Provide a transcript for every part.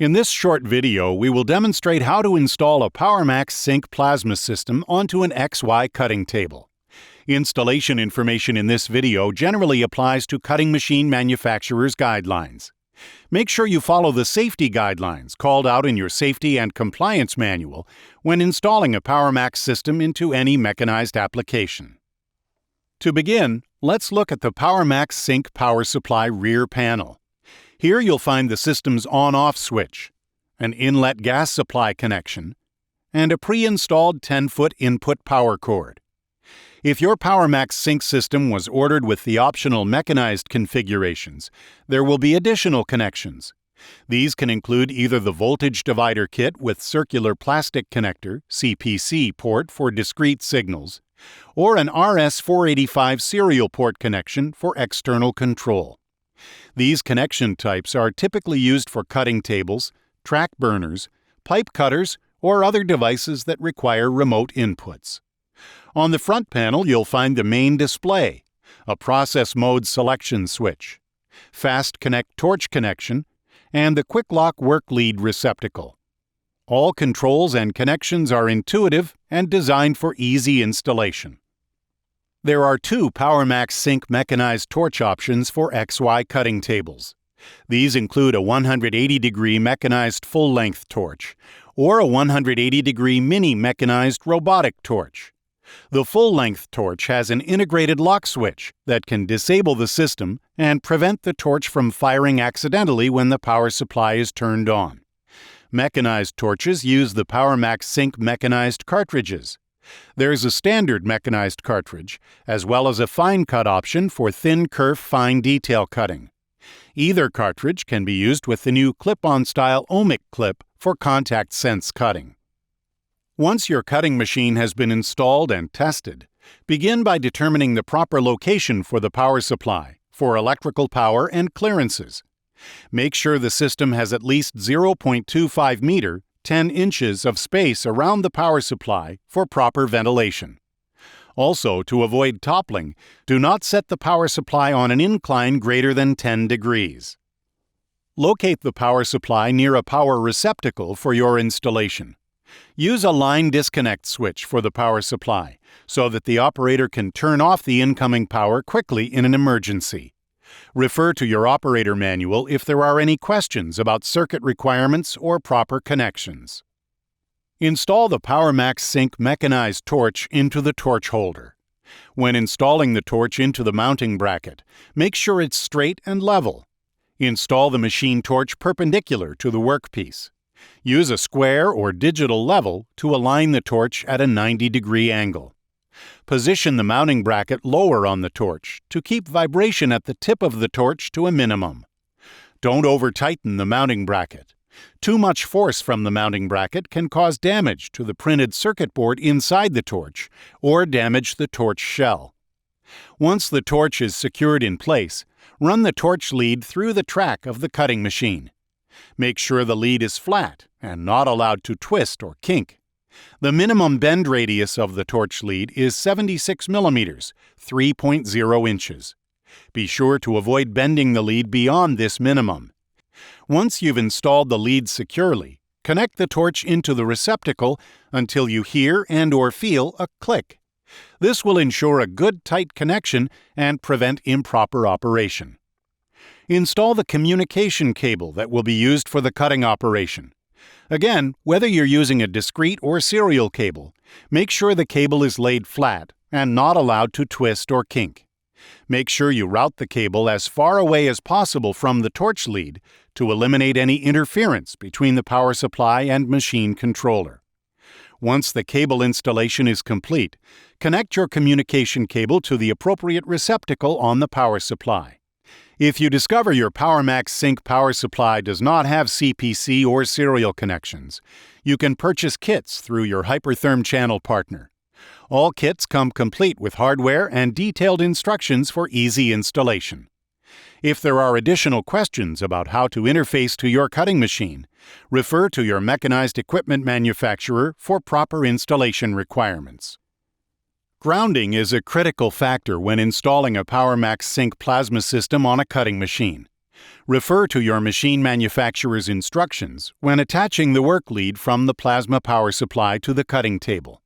In this short video, we will demonstrate how to install a Powermax sink plasma system onto an XY cutting table. Installation information in this video generally applies to cutting machine manufacturers' guidelines. Make sure you follow the safety guidelines called out in your Safety and Compliance Manual when installing a Powermax system into any mechanized application. To begin, let's look at the Powermax sink power supply rear panel. Here you'll find the system's on-off switch, an inlet gas supply connection, and a pre-installed 10-foot input power cord. If your Powermax sink system was ordered with the optional mechanized configurations, there will be additional connections. These can include either the voltage divider kit with circular plastic connector (CPC) port for discrete signals, or an RS-485 serial port connection for external control. These connection types are typically used for cutting tables, track burners, pipe cutters, or other devices that require remote inputs. On the front panel, you'll find the main display, a process mode selection switch, fast connect torch connection, and the quick lock work lead receptacle. All controls and connections are intuitive and designed for easy installation. There are two Powermax sink mechanized torch options for XY cutting tables. These include a 180-degree mechanized full-length torch or a 180-degree mini mechanized robotic torch. The full-length torch has an integrated lock switch that can disable the system and prevent the torch from firing accidentally when the power supply is turned on. Mechanized torches use the Powermax sink mechanized cartridges. There's a standard mechanized cartridge, as well as a fine cut option for thin kerf fine detail cutting. Either cartridge can be used with the new clip-on style ohmic clip for contact sense cutting. Once your cutting machine has been installed and tested, begin by determining the proper location for the power supply, for electrical power and clearances. Make sure the system has at least 0.25 meter, 10 inches of space around the power supply for proper ventilation. Also, to avoid toppling, do not set the power supply on an incline greater than 10 degrees. Locate the power supply near a power receptacle for your installation. Use a line disconnect switch for the power supply so that the operator can turn off the incoming power quickly in an emergency. Refer to your operator manual if there are any questions about circuit requirements or proper connections. Install the Powermax sink mechanized torch into the torch holder. When installing the torch into the mounting bracket, make sure it's straight and level. Install the machine torch perpendicular to the workpiece. Use a square or digital level to align the torch at a 90-degree angle. Position the mounting bracket lower on the torch to keep vibration at the tip of the torch to a minimum. Don't over-tighten the mounting bracket. Too much force from the mounting bracket can cause damage to the printed circuit board inside the torch or damage the torch shell. Once the torch is secured in place, run the torch lead through the track of the cutting machine. Make sure the lead is flat and not allowed to twist or kink. The minimum bend radius of the torch lead is 76 millimeters, 3.0 inches. Be sure to avoid bending the lead beyond this minimum. Once you've installed the lead securely, connect the torch into the receptacle until you hear and/or feel a click. This will ensure a good tight connection and prevent improper operation. Install the communication cable that will be used for the cutting operation. Again, whether you're using a discrete or serial cable, make sure the cable is laid flat and not allowed to twist or kink. Make sure you route the cable as far away as possible from the torch lead to eliminate any interference between the power supply and machine controller. Once the cable installation is complete, connect your communication cable to the appropriate receptacle on the power supply. If you discover your Powermax sink power supply does not have CPC or serial connections, you can purchase kits through your HYPERTHERM channel partner. All kits come complete with hardware and detailed instructions for easy installation. If there are additional questions about how to interface to your cutting machine, refer to your mechanized equipment manufacturer for proper installation requirements. Grounding is a critical factor when installing a Powermax sink plasma system on a cutting machine. Refer to your machine manufacturer's instructions when attaching the work lead from the plasma power supply to the cutting table.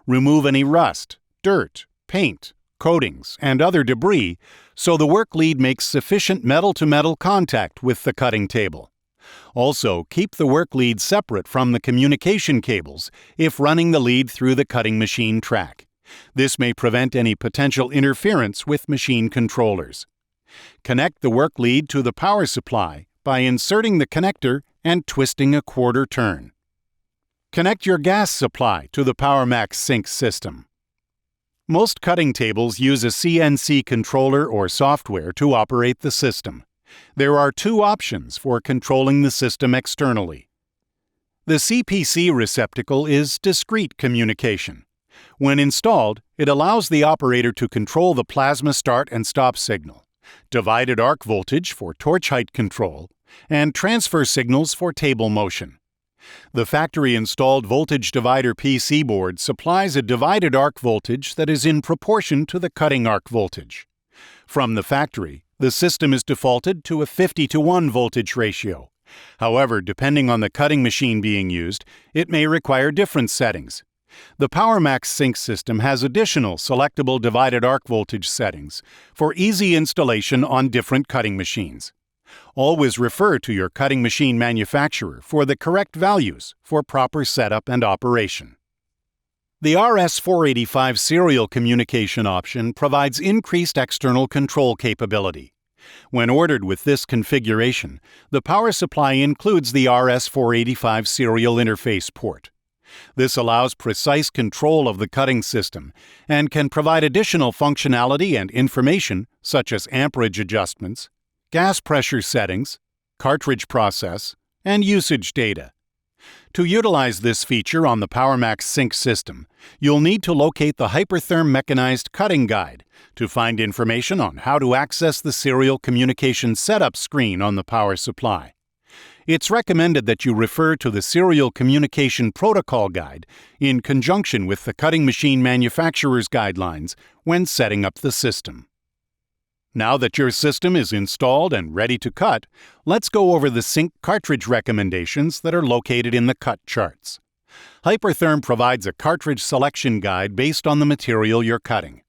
Remove any rust, dirt, paint, coatings, and other debris so the work lead makes sufficient metal-to-metal contact with the cutting table. Also, keep the work lead separate from the communication cables if running the lead through the cutting machine track. This may prevent any potential interference with machine controllers. Connect the work lead to the power supply by inserting the connector and twisting a quarter turn. Connect your gas supply to the Powermax sync system. Most cutting tables use a CNC controller or software to operate the system. There are two options for controlling the system externally. The CPC receptacle is discrete communication. When installed, it allows the operator to control the plasma start and stop signal, divided arc voltage for torch height control, and transfer signals for table motion. The factory-installed voltage divider PC board supplies a divided arc voltage that is in proportion to the cutting arc voltage. From the factory, the system is defaulted to a 50:1 voltage ratio. However, depending on the cutting machine being used, it may require different settings. The Powermax sync system has additional selectable divided arc voltage settings for easy installation on different cutting machines. Always refer to your cutting machine manufacturer for the correct values for proper setup and operation. The RS-485 serial communication option provides increased external control capability. When ordered with this configuration, the power supply includes the RS-485 serial interface port. This allows precise control of the cutting system and can provide additional functionality and information such as amperage adjustments, gas pressure settings, cartridge process, and usage data. To utilize this feature on the Powermax sync system, you'll need to locate the HYPERTHERM Mechanized Cutting Guide to find information on how to access the serial communication setup screen on the power supply. It's recommended that you refer to the Serial Communication Protocol Guide in conjunction with the cutting machine manufacturer's guidelines when setting up the system. Now that your system is installed and ready to cut, let's go over the sync cartridge recommendations that are located in the cut charts. HYPERTHERM provides a cartridge selection guide based on the material you're cutting.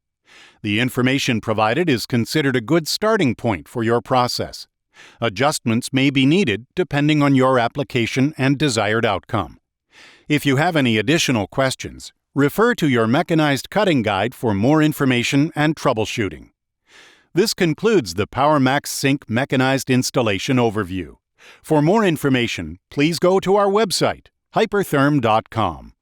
The information provided is considered a good starting point for your process. Adjustments may be needed depending on your application and desired outcome. If you have any additional questions, refer to your Mechanized Cutting Guide for more information and troubleshooting. This concludes the Powermax Sync Mechanized Installation Overview. For more information, please go to our website, hypertherm.com.